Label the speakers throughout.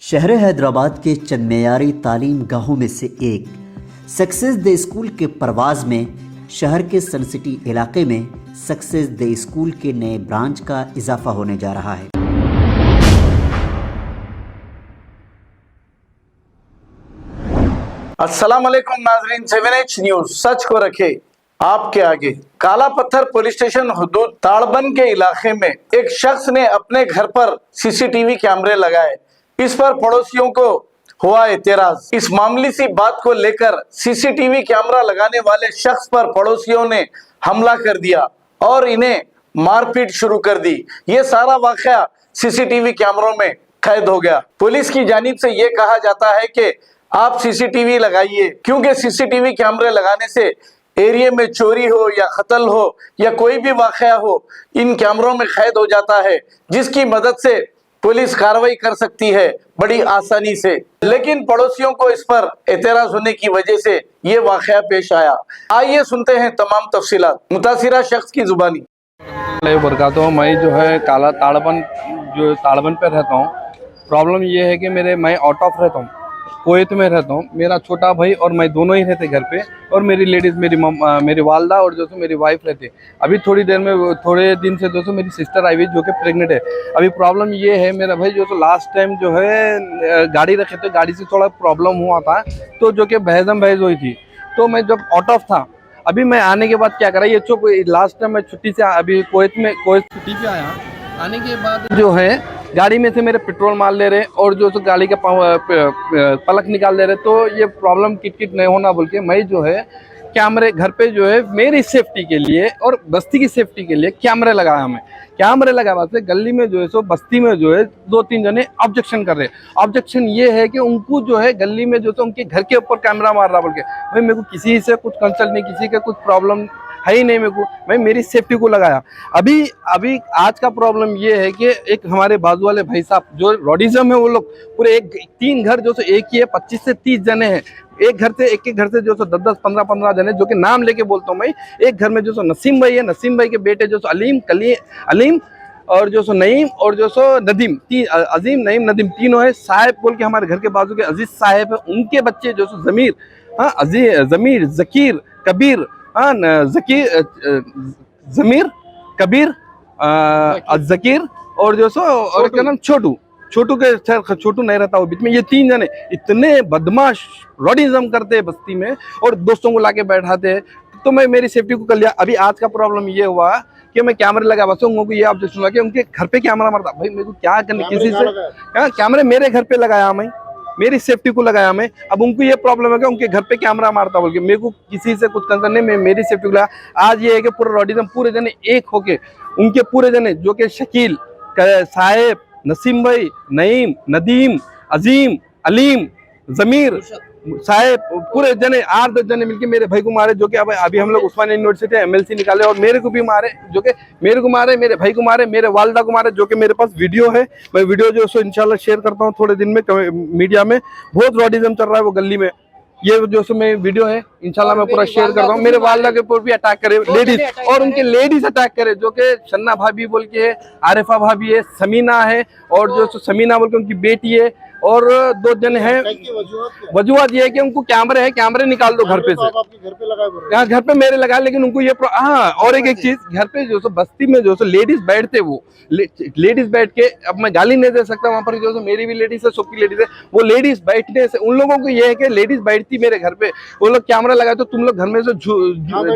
Speaker 1: शहर हैदराबाद के चंद मेयारी तालीम गाहों में से एक सक्सेस द स्कूल के परवाज़ में शहर के सन सिटी इलाके में सक्सेस द स्कूल के नए ब्रांच का इजाफा होने जा रहा है।
Speaker 2: अस्सलाम वालेकुम नाजरीन, 7H न्यूज सच को रखे आपके आगे। काला पत्थर पुलिस स्टेशन हुदूद ताड़बन के इलाके में एक शख्स ने अपने घर पर सीसीटीवी कैमरे लगाए। इस पर पड़ोसियों को हुआ एतराज। इस मामूली सी बात को लेकर सीसीटीवी कैमरा लगाने वाले शख्स पर पड़ोसियों ने हमला कर दिया और इन्हें मारपीट शुरू कर दी। ये सारा वाकया सीसीटीवी कैमरों में कैद हो गया। पुलिस की जानिब से ये कहा जाता है कि आप सीसीटीवी लगाइए, क्योंकि सीसीटीवी कैमरे लगाने से एरिया में चोरी हो या कत्ल हो या कोई भी वाकया हो, इन कैमरों में कैद हो जाता है, जिसकी मदद से पुलिस कार्रवाई कर सकती है बड़ी आसानी से। लेकिन पड़ोसियों को इस पर एतराज होने की वजह से ये वाकया पेश आया। आइए सुनते हैं तमाम तफसीलात मुतासिरा शख्स की जुबानी।
Speaker 3: बरकातो मैं जो है काला ताड़बन पे रहता हूँ। प्रॉब्लम ये है कि मैं आउट ऑफ रहता हूँ, कुवैत में रहता हूँ। मेरा छोटा भाई और मैं दोनों ही रहते घर पे, और मेरी लेडीज़ मेरी वालदा और जो मेरी वाइफ रहती है। अभी थोड़े दिन से जो मेरी सिस्टर आई हुई जो कि प्रेग्नेंट है। अभी प्रॉब्लम ये है, मेरा भाई जो लास्ट टाइम जो है गाड़ी रखे थे, गाड़ी से थोड़ा प्रॉब्लम हुआ था, तो जो कि बहस हुई थी। तो मैं जब आउट ऑफ था, अभी मैं आने के बाद क्या करा, ये चुप लास्ट टाइम मैं छुट्टी से अभी कुवैत छुट्टी पे आया। आने के बाद जो है गाड़ी में से मेरे पेट्रोल मार ले रहे और जो गाड़ी का पलक निकाल दे रहे। तो ये प्रॉब्लम किट नहीं होना बोल के मैं जो है कैमरे घर पे जो है मेरी सेफ्टी के लिए और बस्ती की सेफ्टी के लिए कैमरे लगाया। मैं कैमरे लगा से गली में जो है सो बस्ती में जो है 2-3 जने ऑब्जेक्शन कर रहे। ऑब्जेक्शन ये है कि उनको जो है गली में जो है उनके घर के ऊपर कैमरा मार रहा बोल के। भाई मेरे को किसी से कुछ कंसल्ट नहीं, किसी का कुछ प्रॉब्लम है ही नहीं मेरे को। मैं मेरी सेफ्टी को लगाया। अभी आज का प्रॉब्लम ये है कि एक हमारे बाजू वाले भाई साहब जो रॉडिज्म है, वो लोग पूरे 3 घर जो एक ही है, 25 से 30 जने हैं। एक घर से जो 10-10, 15-15 जने, जो कि नाम लेके बोलता हूँ मैं। एक घर में जो नसीम भाई है, नसीम भाई के बेटे जो अलीम और जो नईम और जो नदीम, अजीम नईम नदीम तीनों है। साहिब बोल के हमारे घर के बाजू के अजीज साहिब है, उनके बच्चे जो जमीर, जमीर, जकीर, कबीर, जमीर, कबीर, जकीर और जो और क्या नाम छोटू नहीं रहता वो बीच में। ये 3 जने इतने बदमाश रॉडिज्म करते हैं बस्ती में और दोस्तों को लाके बैठाते हैं। तो मैं मेरी सेफ्टी को कर लिया। अभी आज का प्रॉब्लम ये हुआ कि मैं कैमरे लगा, बस उनको ये ऑब्जेक्शन हुआ कि उनके घर पे कैमरा मारता। भाई मेरे को क्या करने, किसी से कैमरे मेरे घर पे लगाया, मैं मेरी सेफ्टी को लगाया मैं। अब उनको ये प्रॉब्लम है कि उनके घर पे कैमरा मारता बोल के। मेरे को किसी से कुछ कंसर्न नहीं, मैं मेरी सेफ्टी को लगाया। आज ये है कि पूरा रॉडिज्म पूरे जने एक होके, उनके पूरे जने जो कि शकील, साहेब, नसीम भाई, नईम, नदीम, अजीम, अलीम, जमीर साहेब, पूरे जने 8-10 जने मिलके मेरे भाई को मारे। जो कि अभी हम लोग उस्मानिया यूनिवर्सिटी MLC निकाले और मेरे को भी मारे, जो कि मेरे को मारे, मेरे भाई को मारे, मेरे वालदा को मारे। जो कि मेरे पास वीडियो है, मैं वीडियो जो सो इंशाल्लाह शेयर करता हूँ थोड़े दिन में मीडिया में। बहुत रॉडिज्म चल रहा है वो गली में। ये जो सो मैं वीडियो है इंशाल्लाह मैं पूरा शेयर करता हूँ। मेरे वालदा के ऊपर भी अटैक करे लेडीज, और उनके लेडीज अटैक करे, जो कि शन्ना भाभी बोल के है, आरिफा भाभी है, समीना है और जो समीना बोल के उनकी बेटी है, और 2 जन हैं। वजूहत ये है कि उनको कैमरे निकाल दो घर पे से। यहाँ घर पे मेरे लगा, लेकिन उनको ये और एक चीज, घर पे जो बस्ती में जो लेडीज बैठते, वो लेडीज बैठ के, अब मैं गाली नहीं दे सकता, वहाँ पर जो मेरी भी लेडीज है, सबकी लेडीज है, वो लेडीज बैठने से उन लोगों को ये है कि लेडीज बैठती मेरे घर पे, वो लोग कैमरा लगाए तो तुम लोग घर में से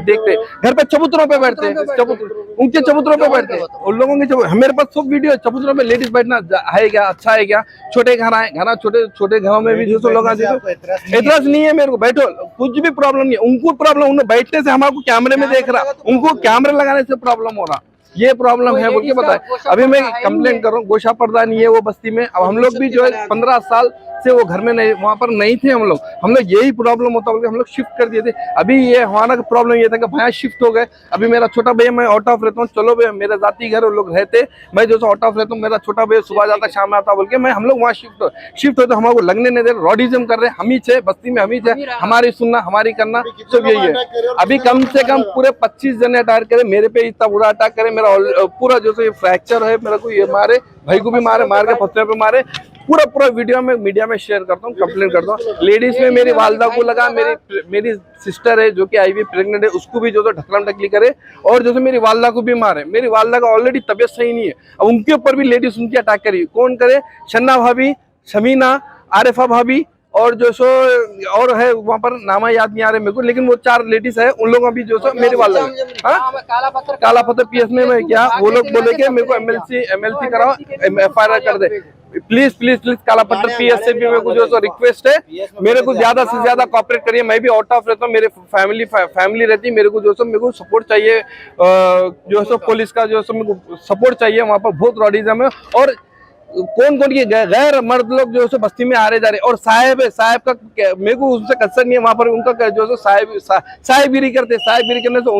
Speaker 3: देखते, घर पे चबूतरों पे बैठते, उनके चबूतरों पे बैठते उन लोगों के। मेरे पास सब वीडियो है, चबूतरों पे लेडीज बैठना है क्या, अच्छा है क्या। छोटे घर आए, छोटे घरों में भी जो लोग एतराज नहीं है मेरे को, बैठो, कुछ भी प्रॉब्लम नहीं है। उनको प्रॉब्लम, उन्हें बैठने से हमारे कैमरे में देख रहा, उनको कैमरे लगाने से प्रॉब्लम हो रहा, ये प्रॉब्लम है बोल के बताए। अभी मैं कंप्लेंट कर रहा हूँ, गोशा पर्दा नहीं है वो बस्ती में। अब हम लोग भी जो है 15 साल से वो घर में नहीं, वहाँ पर नहीं थे हम लोग यही प्रॉब्लम होता बोल के हम लोग शिफ्ट कर दिए थे। अभी ये हमारा प्रॉब्लम ये था कि भैया शिफ्ट हो गए। अभी मेरा छोटा भैया, मैं आउट ऑफ रहता हूँ, चलो भैया मेरा जाती घर वो लोग रहते, मैं जो आउट ऑफ रहता हूँ, मेरा छोटा भैया सुबह जाता शाम में आता बोल के हम लोग वहाँ शिफ्ट होते। हमारे लगने नहीं दे, रॉडिज्म कर रहे, हम ही थे बस्ती में, हम ही थे, हमारी सुनना हमारी करना सब यही है। अभी कम से कम पूरे 25 जने अटैक करे मेरे पे, इतना बुरा अटैक करे, मेरा पूरा जो फ्रैक्चर है, मेरे को ये मारे, भाई को भी मारे, मार के पत्थर पे मारे। पूरा वीडियो में मीडिया में शेयर करता हूँ, कंप्लेन करता हूँ। लेडीज में मेरी वालदा को लगा, मेरी सिस्टर है जो कि आईवी प्रेग्नेंट है, उसको भी जो तो ढकलम ढकली करे, और जो मेरी वालदा को भी मारे। मेरी वालदा का ऑलरेडी तबियत सही नहीं है, अब उनके ऊपर भी लेडीज उनकी अटैक करी। कौन करे? शन्ना भाभी, शमीना, आरिफा भाभी, और जो सो और है वहाँ पर नामा याद नहीं आ रहे मेरे को, लेकिन वो 4 लेडीज है, उन लोगों भी जो सो मेरी वाला काला पत्थर पीएस में मैं क्या, वो लोग बोले कि मेरे को एमएलसी कराओ, एफआईआर कर दे। प्लीज प्लीज प्लीज काला पत्थर पीएस से भी मेरे को जो सो रिक्वेस्ट है, मेरे को ज्यादा से ज्यादा कॉपरेट करिए। मैं भी आउट ऑफ रहता हूँ, मेरे फैमिली रहती है, मेरे को जो सो मेरे को सपोर्ट चाहिए, जो सो पुलिस का जो सो मेरे को सपोर्ट चाहिए। वहाँ पर बहुत रॉडिज्म है, और कौन ये गैर मर्द लोग जो है बस्ती में आ रहे जा रहे, और साहेब है, साहेब का मेरे को उनसे कंसर्न नहीं है। वहाँ पर उनका जो है साहेबगिरी करते, साहेबगिरी करने से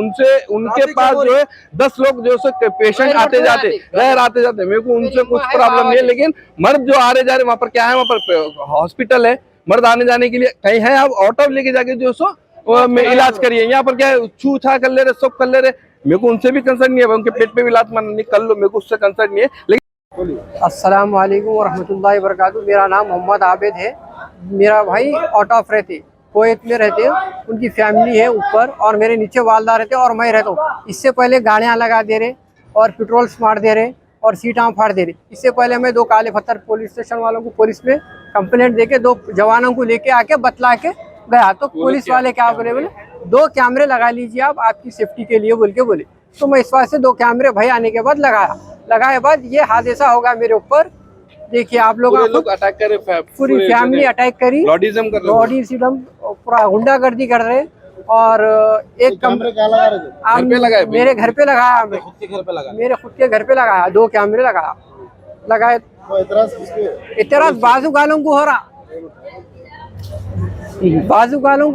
Speaker 3: उनके पास जो है 10 लोग जो है पेशेंट आते जाते, गैर आते जाते, मेरे को उनसे कुछ प्रॉब्लम नहीं है। लेकिन मर्द जो आ रहे जा रहे, वहाँ पर क्या है, वहाँ पर हॉस्पिटल है, मर्द आने जाने के लिए कहीं है, आप ऑटो लेके जाके जो सो इलाज करिए। यहाँ पर क्या है, छू छा कर ले रहे, सब कर ले रहे, मेरे को उनसे भी कंसर्न नहीं है। उनके पेट पे भी लात मारनी कर लो, मेरे को उससे कंसर्न नहीं है। लेकिन
Speaker 4: अस्सलाम वालेकुम वरहमतुल्लाहि वबरकातुहू। मेरा नाम मोहम्मद आबिद है। मेरा भाई आउट ऑफ रहते, कोएत में रहते हैं, उनकी फैमिली है ऊपर, और मेरे नीचे वालदा रहते और मैं रहता हूँ। इससे पहले गाड़ियाँ लगा दे रहे और पेट्रोल्स मार दे रहे और सीटां फाड़ दे रहे। इससे पहले मैं 2 काले पत्थर पुलिस स्टेशन वालों को पुलिस में कंप्लेंट देके 2 जवानों को लेके आके बतला के गया, तो पुलिस वाले क्या बोले, 2 कैमरे लगा लीजिए आप, आपकी सेफ्टी के लिए बोल के बोले। तो मैं इस बात से 2 कैमरे भाई आने के बाद लगाए बाद ये हादसा होगा मेरे ऊपर। देखिए आप लोग
Speaker 3: अटैक करे,
Speaker 4: पूरी फैमिली अटैक करी,
Speaker 3: रॉडिज्म कर
Speaker 4: रॉडिज्म पूरा गुंडागर्दी कर रहे। और एक कैमरे मेरे घर पे लगाया, मेरे खुद के घर पे लगाया, 2 कैमरे लगाए। इतराज बाजू गालों को हो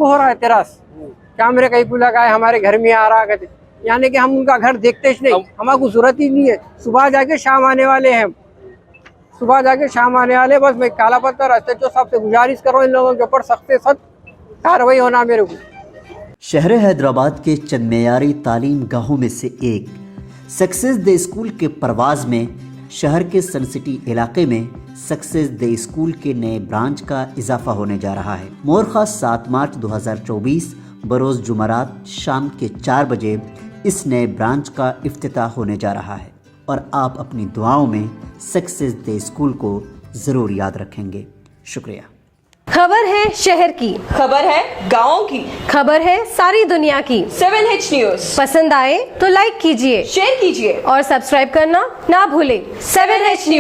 Speaker 4: रहा, इतराज कैमरे कहीं को लगाए, हमारे घर में आ रहा कहते, यानी कि हम उनका घर देखते ही नहीं, हमारे जरूरत ही नहीं है। सुबह जाके शाम आने वाले हैं, बस मैं काला पत्थर SHO साहब से गुजारिश कर रहा हूँ, इन लोगों के ऊपर सख्त से सख्त कार्रवाई होना मेरे को।
Speaker 1: शहर हैदराबाद के चंद मेयारी तालीम गाहों में से एक सक्सेस दे स्कूल के परवाज़ में शहर के सन सिटी इलाके में सक्सेस दे स्कूल के नए ब्रांच का इजाफा होने जा रहा है। मोरखा 7 मार्च 2024 बरोज़ जुमरात शाम के 4 बजे इस नए ब्रांच का इफ्तिताह होने जा रहा है, और आप अपनी दुआओं में सक्सेस दे स्कूल को ज़रूर याद रखेंगे। शुक्रिया।
Speaker 5: खबर है शहर की,
Speaker 6: खबर है गाँव की,
Speaker 5: खबर है सारी दुनिया की।
Speaker 6: 7H न्यूज़
Speaker 5: पसंद आए तो लाइक कीजिए,
Speaker 6: शेयर कीजिए
Speaker 5: और सब्सक्राइब करना ना भूलें।
Speaker 6: 7H news.